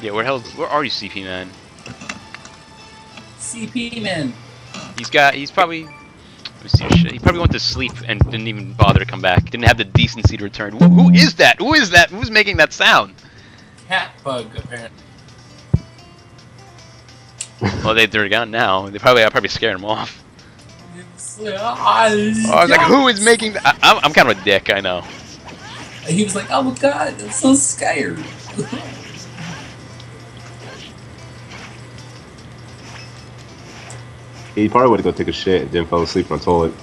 Yeah, where are you, CP man? CP man. He's probably. Let me see his shit. He probably went to sleep and didn't even bother to come back. Didn't have the decency to return. Who is that? Who is that? Who's making that sound? Cat bug, apparently. Well, they're gone now. I probably scared him off. I I was like, who is making that? I'm kind of a dick, I know. He was like, oh my god, I'm so scared. He probably would have go take a shit and then fell asleep on the toilet.